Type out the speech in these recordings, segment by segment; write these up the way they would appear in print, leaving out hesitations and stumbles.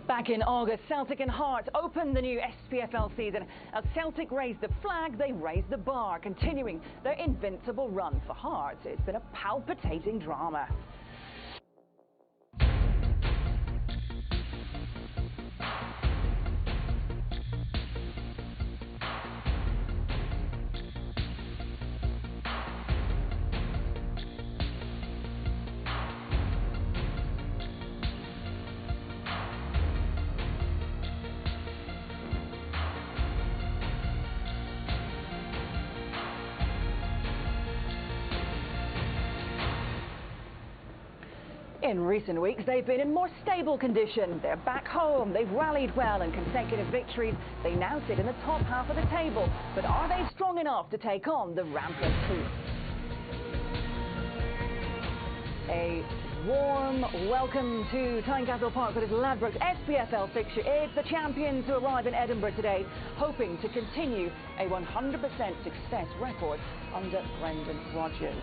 Back in August, Celtic and Hearts opened the new SPFL season. As Celtic raised the flag, they raised the bar, continuing their invincible run. For Hearts, it's been a palpitating drama. In recent weeks, they've been in more stable condition. They're back home, they've rallied well in consecutive victories. They now sit in the top half of the table. But are they strong enough to take on the rampant Hoops? A warm welcome to Tynecastle Park for this Ladbrokes SPFL fixture. It's the champions who arrive in Edinburgh today, hoping to continue a 100% success record under Brendan Rodgers.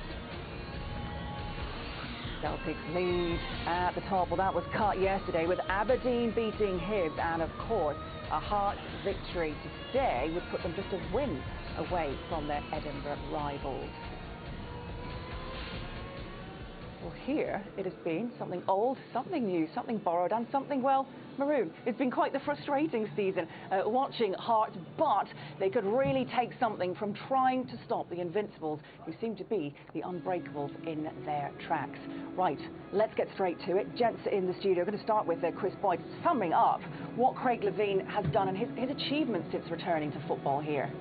Celtic's lead at the top, well, that was cut yesterday with Aberdeen beating Hibs, and of course a Hearts victory today would put them just a win away from their Edinburgh rivals. Well, here it has been something old, something new, something borrowed and something, well, maroon. It's been quite the frustrating season watching Hearts, but they could really take something from trying to stop the Invincibles, who seem to be the unbreakables in their tracks. Right, let's get straight to it. Gents in the studio, going to start with Chris Boyd, summing up what Craig Levein has done and his achievements since returning to football here.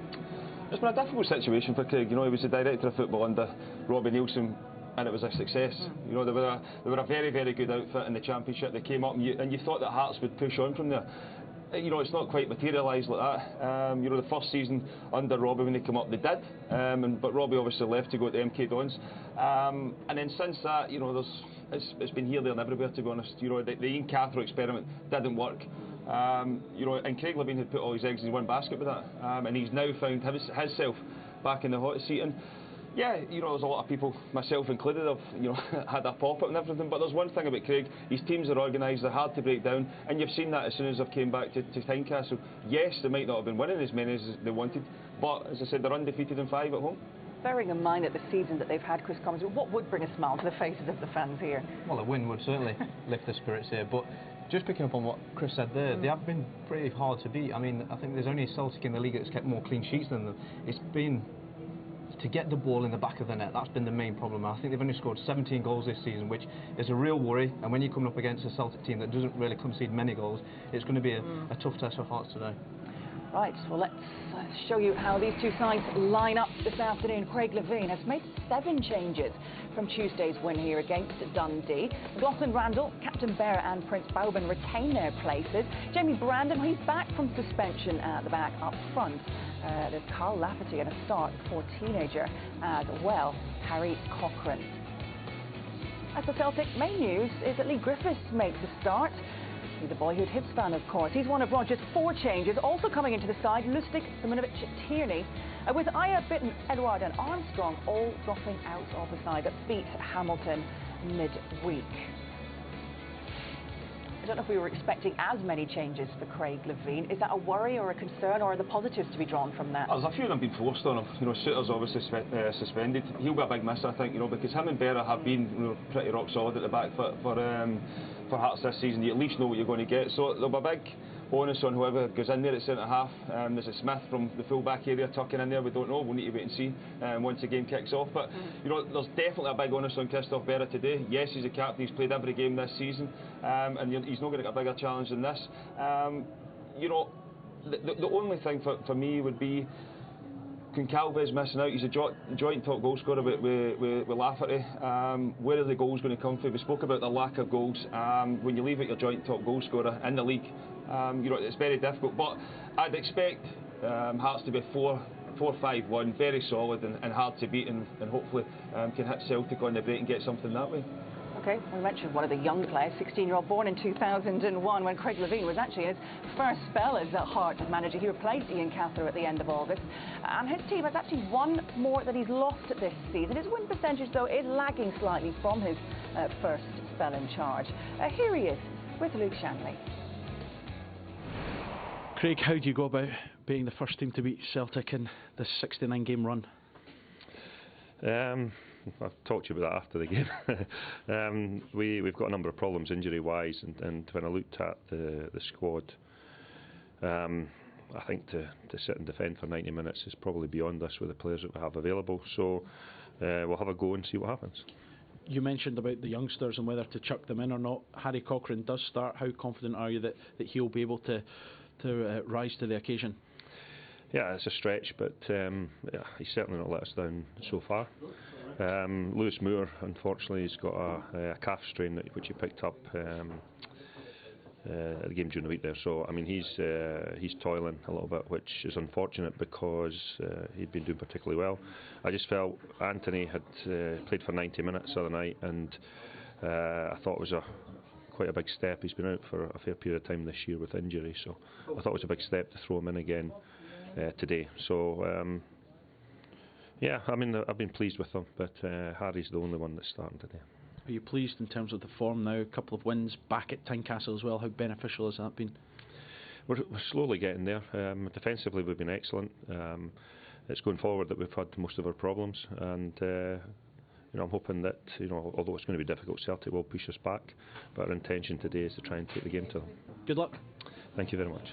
It's been a difficult situation for Craig. You know, he was the director of football under Robbie Neilson, and it was a success. You know, they were a very, very good outfit in the Championship. They came up and you thought that Hearts would push on from there. You know, it's not quite materialised like that. You know, the first season under Robbie when they came up, they did. But Robbie obviously left to go to the MK Dons. And then since that, you know, it's been here, there and everywhere, to be honest. You know, the Ian Cathro experiment didn't work. You know, and Craig Levein had put all his eggs in one basket with that. And he's now found himself back in the hot seat. And yeah, you know, there's a lot of people, myself included, have, you know, had a pop up and everything, but there's one thing about Craig: his teams are organised, they're hard to break down, and you've seen that as soon as they've came back to Tynecastle. Yes, they might not have been winning as many as they wanted, but as I said, they're undefeated in 5 at home. Bearing in mind that the season that they've had, Chris Commons, what would bring a smile to the faces of the fans here? Well, a win would certainly lift the spirits here, but just picking up on what Chris said there, they have been pretty hard to beat. I mean, I think there's only Celtic in the league that's kept more clean sheets than them. It's been to get the ball in the back of the net. That's been the main problem. I think they've only scored 17 goals this season, which is a real worry. And when you're coming up against a Celtic team that doesn't really concede many goals, it's going to be a tough test for Hearts today. Right, well, let's show you how these two sides line up this afternoon. Craig Levein has made 7 changes from Tuesday's win here against Dundee. McLaughlin Randall, Captain Bear and Prince Bauban retain their places. Jamie Brandon, he's back from suspension at the back up front. There's Carl Lafferty and a start for teenager as well, Harry Cochrane. As for Celtic, main news is that Lee Griffiths makes a start. He's a boyhood Hibs fan, of course. He's one of Rodgers' 4 changes. Also coming into the side, Lustig, Simunovic, Tierney, with Aya, Bitten, Edouard and Armstrong all dropping out of the side that beat Hamilton midweek. I don't know if we were expecting as many changes for Craig Levein. Is that a worry or a concern, or are the positives to be drawn from that? There's a few of them being forced on him. You know, Suter's obviously suspended. He'll be a big miss, I think, you know, because him and Berra have been, you know, pretty rock solid at the back for Hearts this season. You at least know what you're going to get. So there'll be a big onus on whoever goes in there at centre half. There's a Smith from the full-back area tucking in there. We don't know. We'll need to wait and see once the game kicks off. But you know, there's definitely a big onus on Christophe Berra today. Yes, he's a captain. He's played every game this season, and he's not going to get a bigger challenge than this. You know, the only thing for me would be, Goncalves missing out. He's a joint top goal scorer with Lafferty. Where are the goals going to come from? We spoke about the lack of goals. When you leave out your joint top goal scorer in the league, you know, it's very difficult. But I'd expect Hearts to be 4-5-1, very solid and hard to beat, and hopefully can hit Celtic on the break and get something that way. Okay, we mentioned one of the young players, 16-year-old, born in 2001, when Craig Levein was actually in his first spell as a Hearts manager. He replaced Ian Cathro at the end of August, and his team has actually won more than he's lost this season. His win percentage, though, is lagging slightly from his first spell in charge. Here he is with Luke Shanley. Craig, how do you go about being the first team to beat Celtic in this 69-game run? I've talked to you about that after the game. We've got a number of problems injury-wise, and when I looked at the squad, I think to sit and defend for 90 minutes is probably beyond us with the players that we have available. So we'll have a go and see what happens. You mentioned about the youngsters and whether to chuck them in or not. Harry Cochrane does start. How confident are you that he'll be able to rise to the occasion? Yeah, it's a stretch, but yeah, he's certainly not let us down so far. Lewis Moore, unfortunately, has got a calf strain which he picked up at the game during the week there. So I mean, he's toiling a little bit, which is unfortunate because he'd been doing particularly well. I just felt Anthony had played for 90 minutes the other night, and I thought it was quite a big step. He's been out for a fair period of time this year with injury, so I thought it was a big step to throw him in again today. So yeah, I mean, I've been pleased with him, but Harry's the only one that's starting today. Are you pleased in terms of the form now? A couple of wins back at Tynecastle as well. How beneficial has that been? We're slowly getting there. Defensively, we've been excellent. It's going forward that we've had most of our problems, and you know, I'm hoping that, you know, although it's going to be difficult, Celtic will push us back. But our intention today is to try and take the game to them. Good luck. Thank you very much.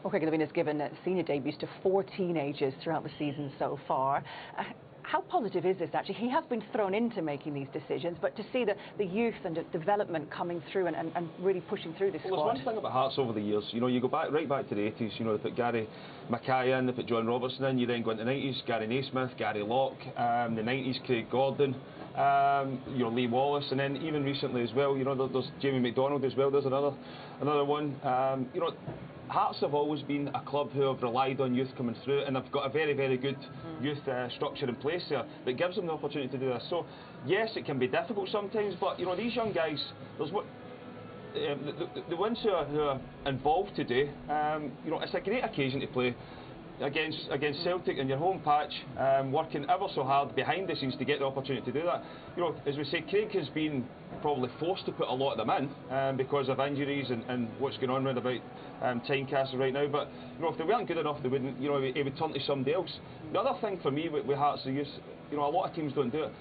Well, Craig Levein has given senior debuts to 4 teenagers throughout the season so far. How positive is this, actually? He has been thrown into making these decisions, but to see the youth and the development coming through and really pushing through this squad. Well, there's one thing about Hearts over the years. You know, you go right back to the 80s, you know, they put Gary Mackay in, they put John Robertson in, you then go into the 90s, Gary Naismith, Gary Locke, the 90s, Craig Gordon, you know, Lee Wallace, and then even recently as well, you know, there's Jamie McDonald as well, there's another one. You know, Hearts have always been a club who have relied on youth coming through, and they've got a very, very good youth structure in place there that gives them the opportunity to do this. So, yes, it can be difficult sometimes, but, you know, these young guys, there's what the ones who are involved today, you know, it's a great occasion to play against Celtic in your home patch, working ever so hard behind the scenes to get the opportunity to do that. You know, as we say, Craig has been probably forced to put a lot of them in because of injuries and what's going on round about Tynecastle right now. But you know, if they weren't good enough, they wouldn't. You know, he would turn to somebody else. The other thing for me with Hearts of Youth, you know, a lot of teams don't do it.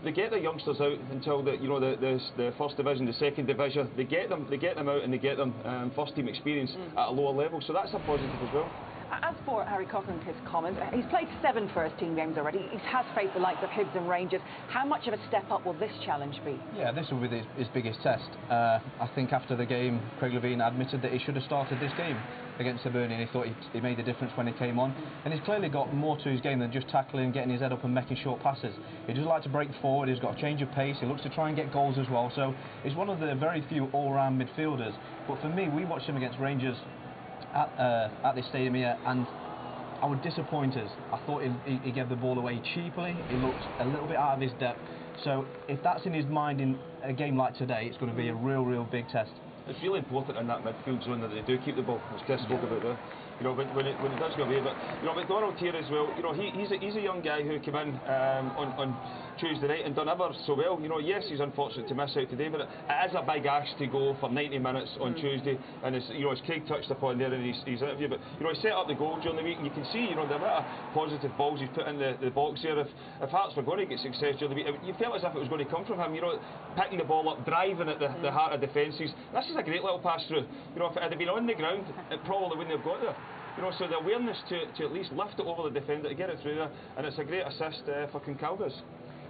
They get their youngsters out until the first division, the second division. They get them out and they get them first team experience at a lower level. So that's a positive as well. As for Harry Cochrane, his comments, he's played 7 first-team games already. He has faced the likes of Hibs and Rangers. How much of a step up will this challenge be? Yeah, this will be his biggest test. I think after the game, Craig Levein admitted that he should have started this game against Hibernian, and he thought he made a difference when he came on. And he's clearly got more to his game than just tackling, getting his head up and making short passes. He does like to break forward, he's got a change of pace, he looks to try and get goals as well. So he's one of the very few all-round midfielders. But for me, we watched him against Rangers at this stadium here, and I was disappointed. I thought he gave the ball away cheaply. He looked a little bit out of his depth. So if that's in his mind in a game like today, it's going to be a real big test. It's really important in that midfield zone that they do keep the ball, as Chris spoke about there. You know, when it does go away. But you know, McDonald here as well. You know, he's a young guy who came in on Tuesday night and done ever so well. You know, yes, he's unfortunate to miss out today, but it is a big ask to go for 90 minutes on Tuesday. And as you know, as Craig touched upon there in his interview, but you know, he set up the goal during the week, and you can see, you know, the amount of positive balls he's put in the box here. If Hearts were going to get success during the week, you felt as if it was going to come from him. You know, picking the ball up, driving at the heart of defences. This is a great little pass through. You know, if it had been on the ground, it probably wouldn't have got there. You know, so the awareness to at least lift it over the defender to get it through there, and it's a great assist for Concalves.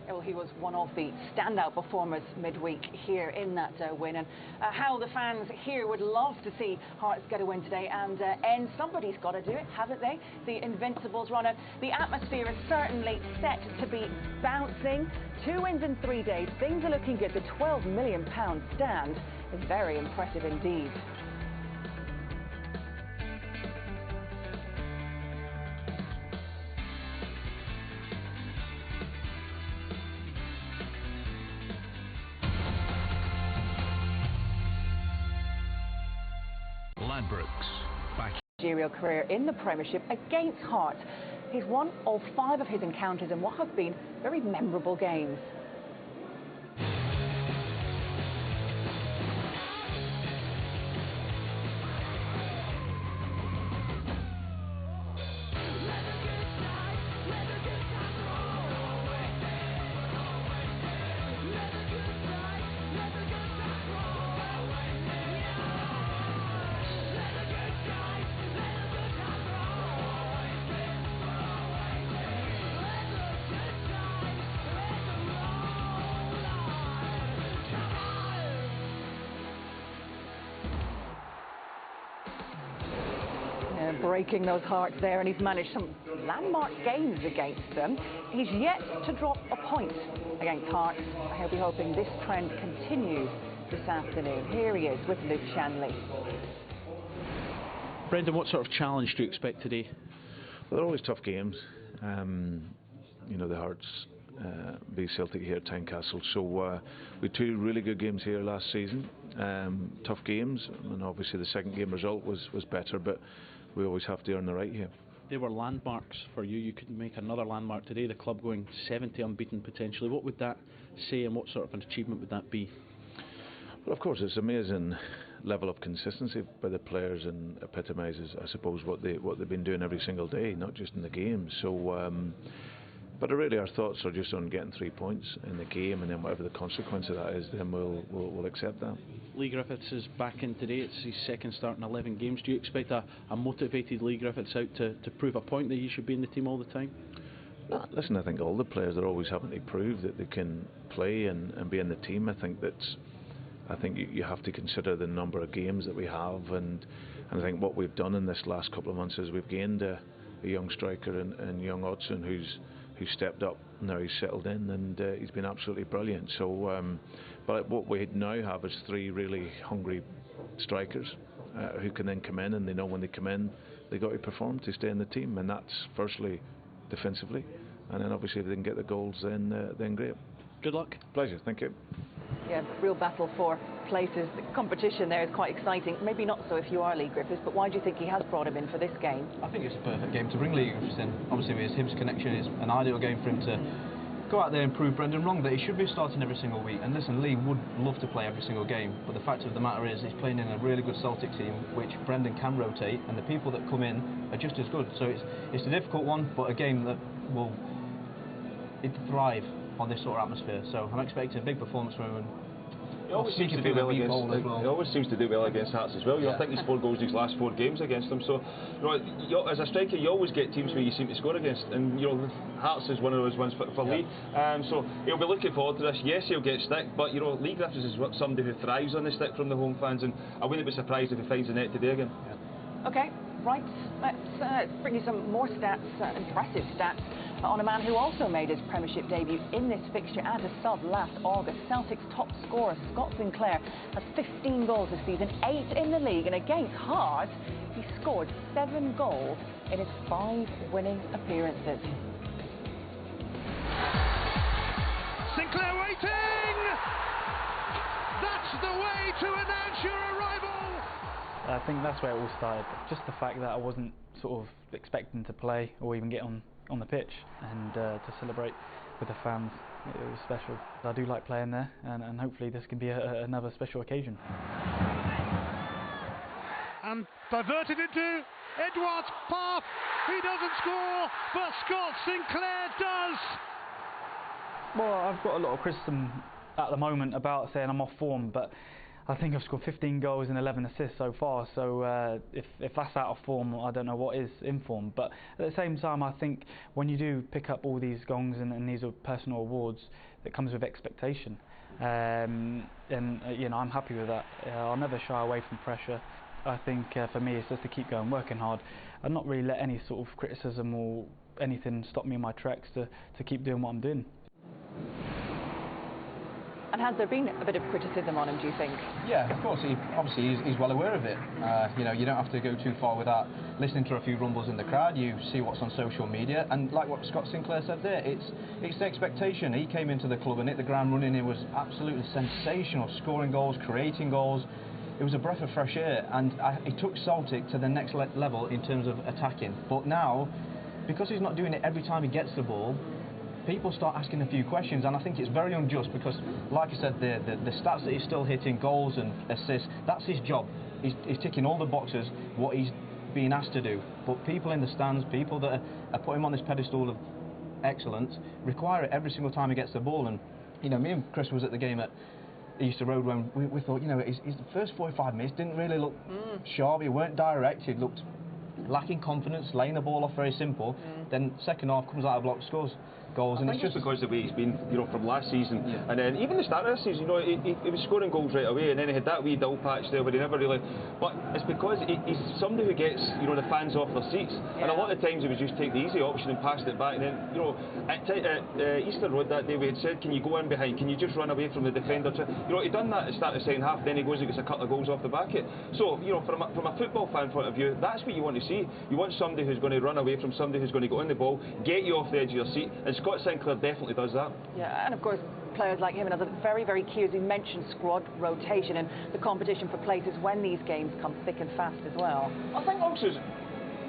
Well, he was one of the standout performers midweek here in that win, and how the fans here would love to see Hearts get a win today and somebody's got to do it, haven't they? The Invincibles run, and the atmosphere is certainly set to be bouncing. 2 wins in 3 days, things are looking good. The £12 million stand is very impressive indeed. Managerial career in the Premiership against Hearts. He's won all 5 of his encounters in what have been very memorable games. breaking those Hearts there, and he's managed some landmark games against them. He's yet to drop a point against Hearts. He'll be hoping this trend continues this afternoon. Here he is with Luke Shanley. Brendan, what sort of challenge do you expect today? Well, they're always tough games. You know, the Hearts beat Celtic here at Tynecastle, so we had 2 really good games here last season. Tough games, and obviously the second game result was better, but we always have to earn the right here. They were landmarks for you. You could make another landmark today, the club going 70 unbeaten potentially. What would that say, and what sort of an achievement would that be? Well, of course, it's amazing level of consistency by the players, and epitomises, I suppose, what they've been doing every single day, not just in the game. So, but really, our thoughts are just on getting 3 points in the game, and then whatever the consequence of that is, then we'll accept that. Lee Griffiths is back in today. It's his second start in 11 games. Do you expect a motivated Lee Griffiths out to prove a point that he should be in the team all the time? Listen, I think all the players are always having to prove that they can play and be in the team. I think you have to consider the number of games that we have, and I think what we've done in this last couple of months is we've gained a young striker and young Hodgson who's stepped up. Now he's settled in, and he's been absolutely brilliant. So, but what we now have is 3 really hungry strikers who can then come in, and they know when they come in they've got to perform to stay in the team, and that's firstly defensively, and then obviously if they can get the goals, then great. Good luck. Pleasure, thank you. Yeah, real battle for places. The competition there is quite exciting. Maybe not so if you are Lee Griffiths, but why do you think he has brought him in for this game? I think it's a perfect game to bring Lee Griffiths in. Obviously with his Hibs connection, it's an ideal game for him to go out there and prove Brendan wrong, that he should be starting every single week. And listen, Lee would love to play every single game, but the fact of the matter is he's playing in a really good Celtic team, which Brendan can rotate, and the people that come in are just as good. So it's a difficult one, but a game that will thrive on this sort of atmosphere. So I'm expecting a big performance from him. He always seems to do well against Hearts as well. You know, I think he's 4 goals these last 4 games against them. So, you know, as a striker, you always get teams where you seem to score against, and you know, Hearts is one of those ones for Lee. So he'll be looking forward to this. Yes, he'll get stick, but you know, Lee Griffiths is somebody who thrives on the stick from the home fans, and I wouldn't be surprised if he finds the net today again. Okay, right. Let's bring you some more stats, impressive stats, on a man who also made his Premiership debut in this fixture as a sub last August. Celtic's top scorer, Scott Sinclair, has 15 goals this season, 8 in the league, and against Hearts, he scored 7 goals in his 5 winning appearances. Sinclair waiting! That's the way to announce your arrival! I think that's where it all started. Just the fact that I wasn't sort of expecting to play or even get on the pitch, and to celebrate with the fans, it was special. I do like playing there, and hopefully this can be another special occasion. And diverted into Edouard's path. He doesn't score, but Scott Sinclair does. Well, I've got a lot of criticism at the moment about saying I'm off form, but I think I've scored 15 goals and 11 assists so far, so if that's out of form, I don't know what is in form. But at the same time, I think when you do pick up all these gongs and these are personal awards, that comes with expectation. And you know, I'm happy with that. I'll never shy away from pressure. I think for me it's just to keep going, working hard, and not really let any sort of criticism or anything stop me in my tracks to keep doing what I'm doing. And has there been a bit of criticism on him, do you think? Yeah, of course. Obviously, he's well aware of it. You know, you don't have to go too far without listening to a few rumbles in the crowd. You see what's on social media, and like what Scott Sinclair said there, it's the expectation. He came into the club and hit the ground running. It was absolutely sensational, scoring goals, creating goals. It was a breath of fresh air, and it took Celtic to the next level in terms of attacking. But now, because he's not doing it every time he gets the ball, people start asking a few questions, and I think it's very unjust because, like I said, the stats that he's still hitting, goals and assists, that's his job. He's ticking all the boxes, what he's being asked to do. But people in the stands, people that are putting him on this pedestal of excellence, require it every single time he gets the ball. And you know, me and Chris was at the game at Easter Road when we thought, you know, his first 45 minutes didn't really look sharp. He weren't direct. He looked lacking confidence, laying the ball off very simple. Then second half comes out of block, scores. goals. And it's just because of the way he's been, you know, from last season, and then even the start of this season, you know, he was scoring goals right away, and then he had that wee dull patch there where he never really. But it's because he's somebody who gets, you know, the fans off their seats, and a lot of times he would just take the easy option and pass it back. And then, you know, at Easter Road that day we had said, can you go in behind? Can you just run away from the defender? You know, he done that at the start of the second half. Then he goes and gets a couple of goals off the back of it. So, you know, from a football fan point of view, that's what you want to see. You want somebody who's going to run away from somebody who's going to go on the ball, get you off the edge of your seat, and Scott Sinclair definitely does that. Yeah, and of course, players like him and others, very, very key, as you mentioned, squad rotation and the competition for places when these games come thick and fast as well. I think also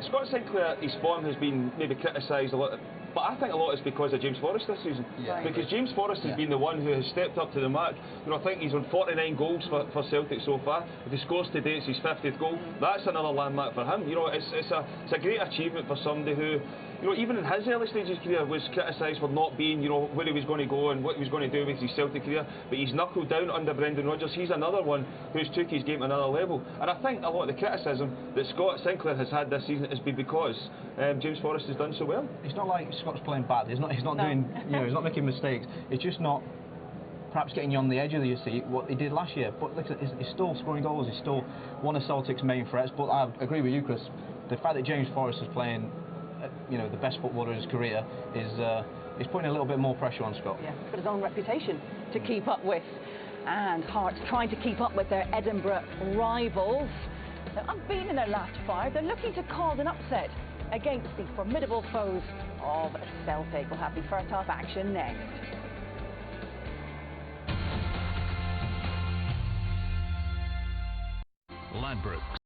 Scott Sinclair, his form has been maybe criticised a lot, but I think a lot is because of James Forrest this season. Yeah. Because James Forrest has been the one who has stepped up to the mark. You know, I think he's on 49 goals for Celtic so far. If he scores today, it's his 50th goal. That's another landmark for him. You know, it's a great achievement for somebody who, you know, even in his early stages of his career was criticised for not being, you know, where he was going to go and what he was going to do with his Celtic career. But he's knuckled down under Brendan Rodgers. He's another one who's took his game to another level. And I think a lot of the criticism that Scott Sinclair has had this season has been because James Forrest has done so well. It's not like Scott's playing bad. He's not doing, you know, he's not making mistakes. It's just not perhaps getting you on the edge of your seat, what he did last year. But look, he's still scoring goals. He's still one of Celtic's main threats. But I agree with you, Chris. The fact that James Forrest is playing, you know, the best footballer of his career is putting a little bit more pressure on Scott. Yeah, he's got his own reputation to keep up with. And Hearts trying to keep up with their Edinburgh rivals. They're unbeaten in their last 5. They're looking to cause an upset against the formidable foes of Celtic. We'll have the first half action next. Ladbrokes.